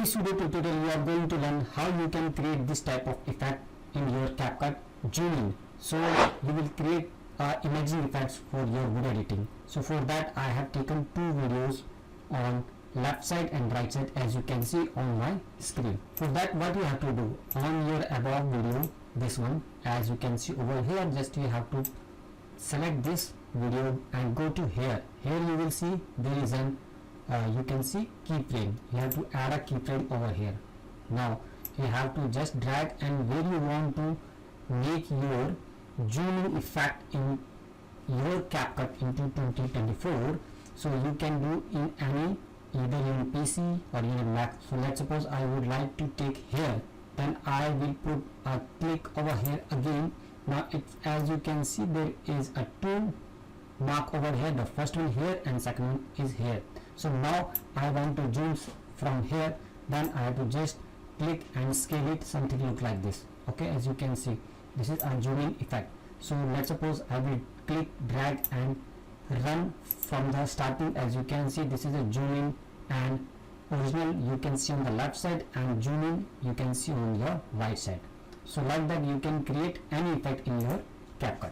this video tutorial you are going to learn how you can create this type of effect in your CapCut zoom in. So you will create imaging effects for your video editing. So for that I have taken two videos on left side and right side, as you can see on my screen. For that, what you have to do on your above video, this one, as you can see over here, just you have to select this video and go to here. Here you will see there is an you can see keyframe. You have to add a keyframe over here. Now you have to just drag and where you want to make your zooming effect in your CapCut into 2024. So you can do in any, either in PC or in Mac. So let's suppose I would like to take here, then I will put a click over here again. Now it's, as you can see, there is a two mark over here, the first one here and second one is here. So now I want to zoom from here, then I have to just click and scale it, something look like this. Okay, as you can see, this is a zooming effect. So let's suppose I will click, drag and run from the starting. As you can see, this is a zooming and original you can see on the left side, and zooming you can see on your right side. So like that you can create any effect in your CapCut.